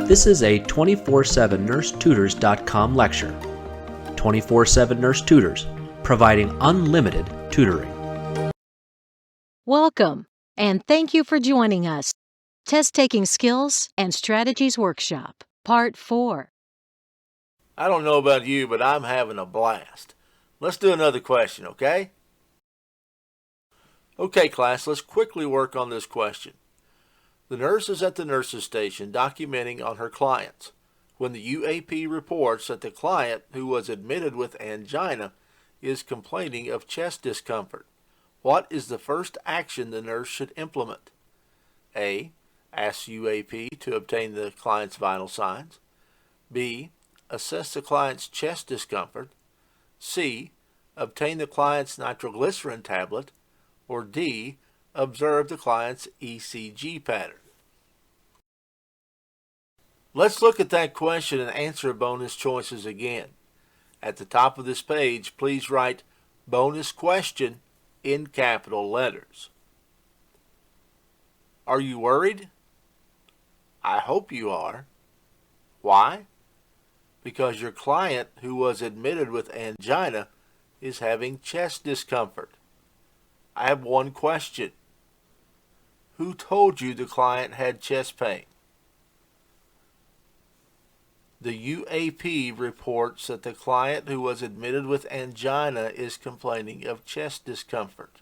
This is a 24/7nursetutors.com lecture. 24/7 Nurse Tutors, providing unlimited tutoring. Welcome, and thank you for joining us. Test Taking Skills and Strategies Workshop, Part 4. I don't know about you, but I'm having a blast. Let's do another question, okay? Okay, class, let's quickly work on this question. The nurse is at the nurse's station documenting on her clients when the UAP reports that the client who was admitted with angina is complaining of chest discomfort. What is the first action the nurse should implement? A. Ask UAP to obtain the client's vital signs. B. Assess the client's chest discomfort. C. Obtain the client's nitroglycerin tablet. Or D. Observe the client's ECG pattern. Let's look at that question and answer bonus choices again. At the top of this page, please write bonus question in capital letters. Are you worried? I hope you are. Why? Because your client who was admitted with angina is having chest discomfort. I have one question. Who told you the client had chest pain? The UAP reports that the client who was admitted with angina is complaining of chest discomfort.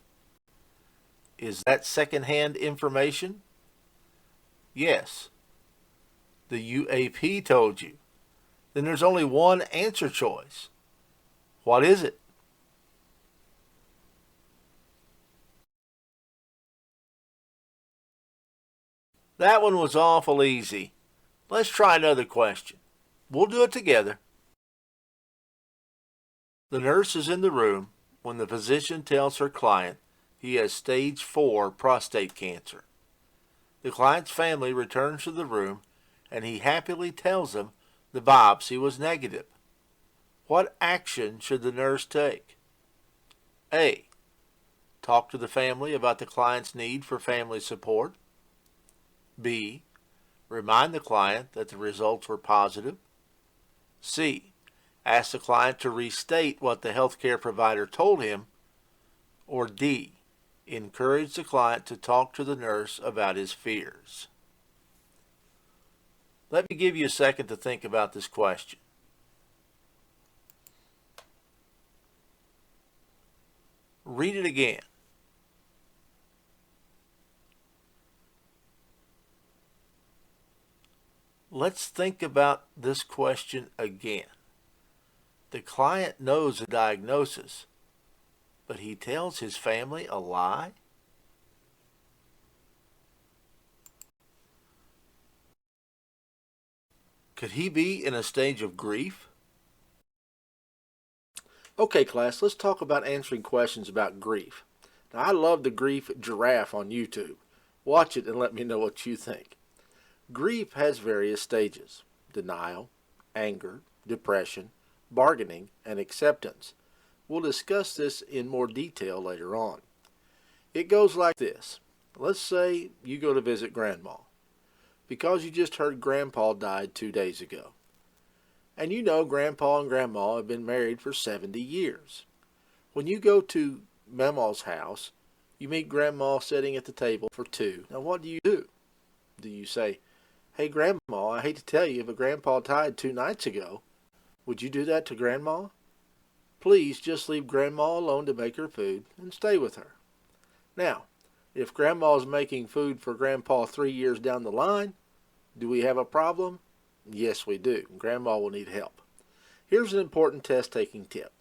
Is that secondhand information? Yes. The UAP told you. Then there's only one answer choice. What is it? That one was awful easy. Let's try another question. We'll do it together. The nurse is in the room when the physician tells her client he has stage 4 prostate cancer. The client's family returns to the room and he happily tells them the biopsy was negative. What action should the nurse take? A. Talk to the family about the client's need for family support. B. Remind the client that the results were positive. C. Ask the client to restate what the healthcare provider told him. Or D. Encourage the client to talk to the nurse about his fears. Let me give you a second to think about this question. Read it again. Let's think about this question again. The client knows the diagnosis, but he tells his family a lie? Could he be in a stage of grief? Okay, class, let's talk about answering questions about grief. Now, I love the grief giraffe on YouTube. Watch it and let me know what you think. Grief has various stages: denial, anger, depression, bargaining, and acceptance. We'll discuss this in more detail later on. It goes like this. Let's say you go to visit Grandma because you just heard Grandpa died 2 days ago. And you know Grandpa and Grandma have been married for 70 years. When you go to Mama's house, you meet Grandma sitting at the table for two. Now what do? Do you say, "Hey Grandma, I hate to tell you, but Grandpa died 2 nights ago. Would you do that to Grandma? Please just leave Grandma alone to make her food and stay with her." Now, if Grandma's making food for Grandpa 3 years down the line, do we have a problem? Yes, we do. Grandma will need help. Here's an important test-taking tip.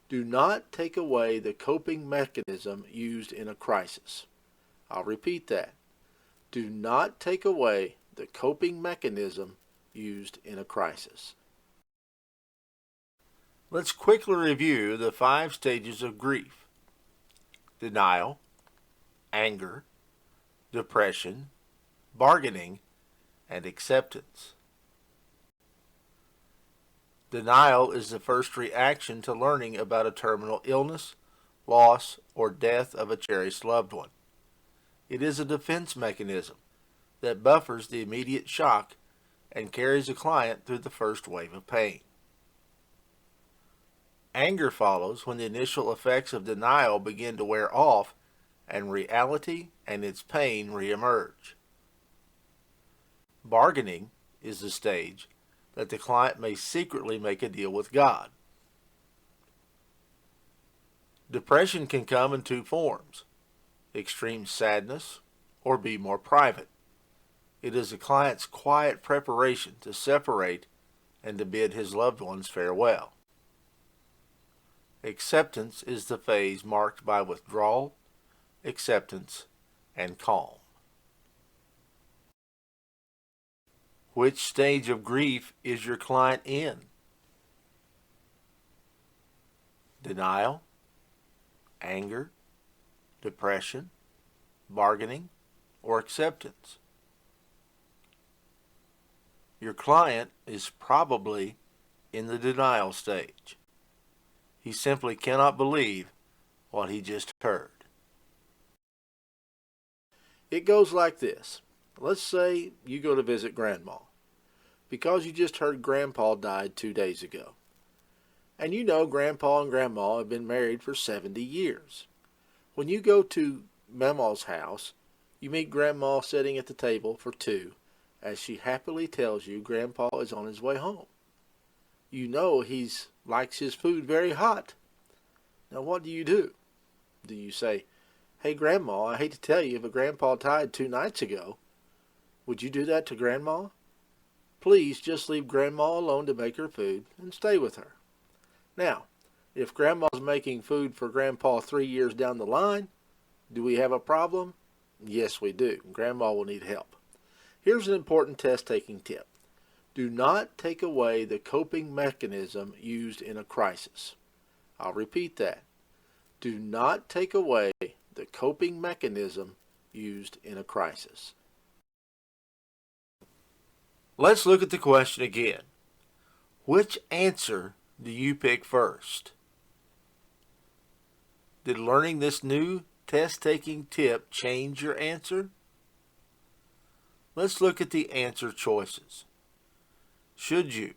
Do not take away the coping mechanism used in a crisis. I'll repeat that. Do not take away the coping mechanism used in a crisis. Let's quickly review the 5 stages of grief: denial, anger, depression, bargaining, and acceptance. Denial is the first reaction to learning about a terminal illness, loss, or death of a cherished loved one. It is a defense mechanism that buffers the immediate shock and carries the client through the first wave of pain. Anger follows when the initial effects of denial begin to wear off and reality and its pain reemerge. Bargaining is the stage that the client may secretly make a deal with God. Depression can come in two forms: extreme sadness or be more private. It is the client's quiet preparation to separate and to bid his loved ones farewell. Acceptance is the phase marked by withdrawal, acceptance, and calm. Which stage of grief is your client in? Denial, anger, depression, bargaining, or acceptance? Your client is probably in the denial stage. He simply cannot believe what he just heard. It goes like this. Let's say you go to visit Grandma because you just heard Grandpa died 2 days ago. And you know Grandpa and Grandma have been married for 70 years. When you go to Mama's house, you meet Grandma sitting at the table for two as she happily tells you Grandpa is on his way home. You know he likes his food very hot. Now what do? Do you say, "Hey Grandma, I hate to tell you, but Grandpa died 2 nights ago"? Would you do that to Grandma? Please just leave Grandma alone to make her food and stay with her. Now, if Grandma's making food for Grandpa 3 years down the line, do we have a problem? Yes, we do. Grandma will need help. Here's an important test-taking tip. Do not take away the coping mechanism used in a crisis. I'll repeat that. Do not take away the coping mechanism used in a crisis. Let's look at the question again. Which answer do you pick first? Did learning this new test-taking tip change your answer? Let's look at the answer choices. Should you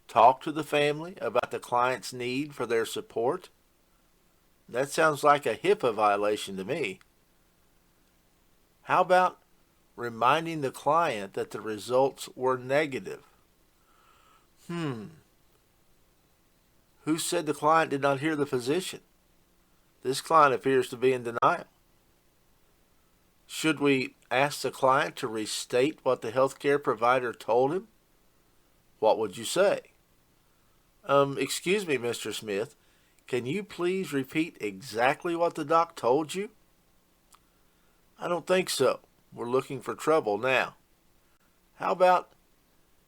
talk to the family about the client's need for their support? That sounds like a HIPAA violation to me. How about reminding the client that the results were negative? Who said the client did not hear the physician? This client appears to be in denial. Should we ask the client to restate what the healthcare provider told him? What would you say? Excuse me, Mr. Smith, can you please repeat exactly what the doc told you? I don't think so. We're looking for trouble now. How about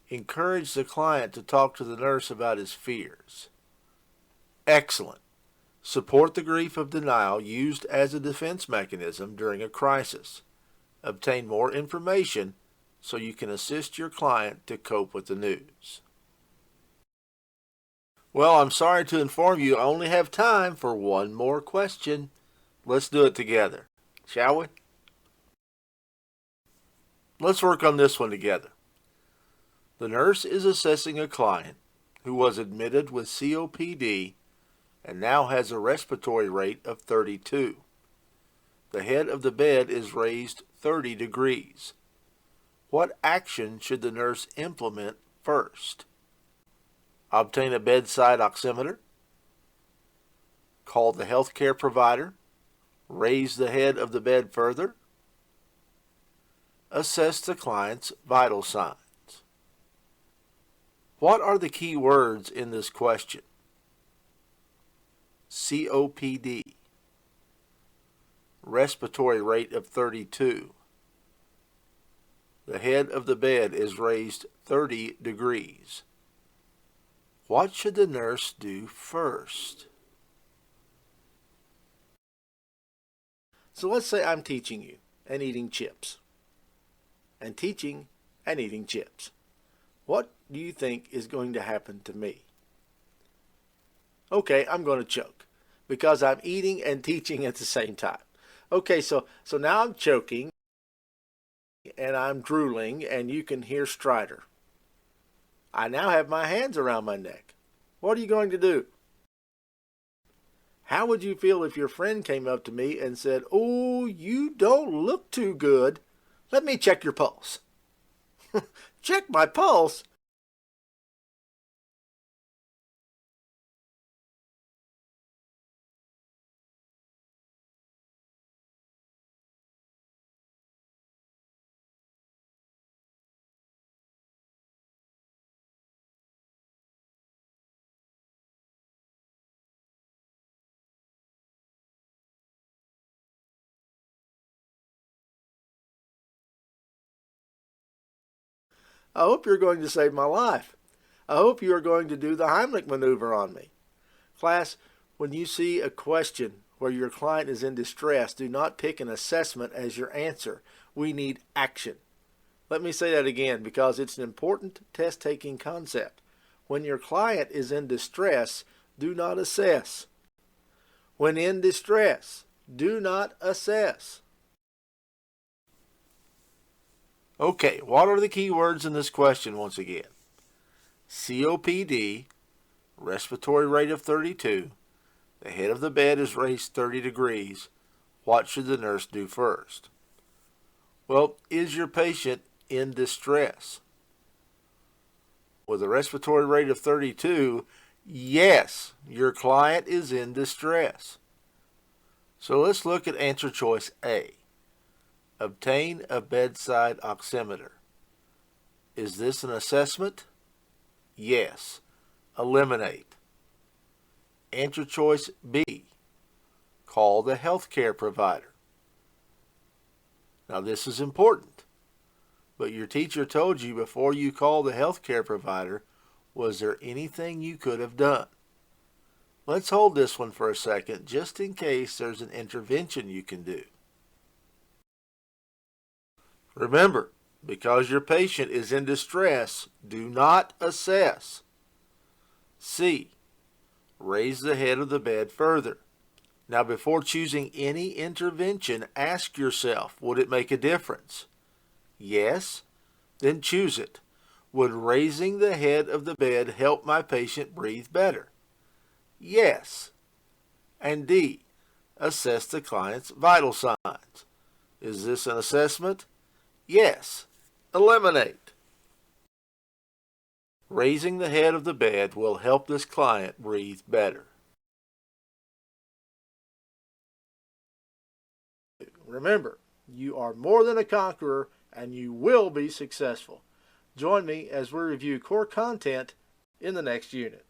encourage the client to talk to the nurse about his fears? Excellent. Support the grief of denial used as a defense mechanism during a crisis. Obtain more information so you can assist your client to cope with the news. Well, I'm sorry to inform you I only have time for one more question. Let's do it together, shall we? Let's work on this one together. The nurse is assessing a client who was admitted with COPD and now has a respiratory rate of 32. The head of the bed is raised 30 degrees. What action should the nurse implement first? Obtain a bedside oximeter, call the healthcare provider, raise the head of the bed further, assess the client's vital signs. What are the key words in this question? COPD, respiratory rate of 32. The head of the bed is raised 30 degrees. What should the nurse do first? So let's say I'm teaching you and eating chips. And teaching and eating chips. What do you think is going to happen to me? Okay, I'm going to choke because I'm eating and teaching at the same time. Okay, so now I'm choking and I'm drooling and you can hear Strider. I now have my hands around my neck. What are you going to do? How would you feel if your friend came up to me and said, "Oh, you don't look too good. Let me check your pulse." Check my pulse? I hope you're going to save my life. I hope you are going to do the Heimlich maneuver on me. Class, when you see a question where your client is in distress, do not pick an assessment as your answer. We need action. Let me say that again because it's an important test-taking concept. When your client is in distress, do not assess. When in distress, do not assess. Okay, what are the key words in this question once again? COPD, respiratory rate of 32, the head of the bed is raised 30 degrees. What should the nurse do first? Well, is your patient in distress? With a respiratory rate of 32, yes, your client is in distress. So let's look at answer choice A. Obtain a bedside oximeter. Is this an assessment? Yes. Eliminate. Answer choice B. Call the healthcare provider. Now this is important, but your teacher told you before you call the healthcare provider, was there anything you could have done? Let's hold this one for a second just in case there's an intervention you can do. Remember, because your patient is in distress, do not assess. C. Raise the head of the bed further. Now, before choosing any intervention, ask yourself, would it make a difference? Yes? Then choose it. Would raising the head of the bed help my patient breathe better? Yes. And D. Assess the client's vital signs. Is this an assessment? Yes. Eliminate. Raising the head of the bed will help this client breathe better. Remember, you are more than a conqueror and you will be successful. Join me as we review core content in the next unit.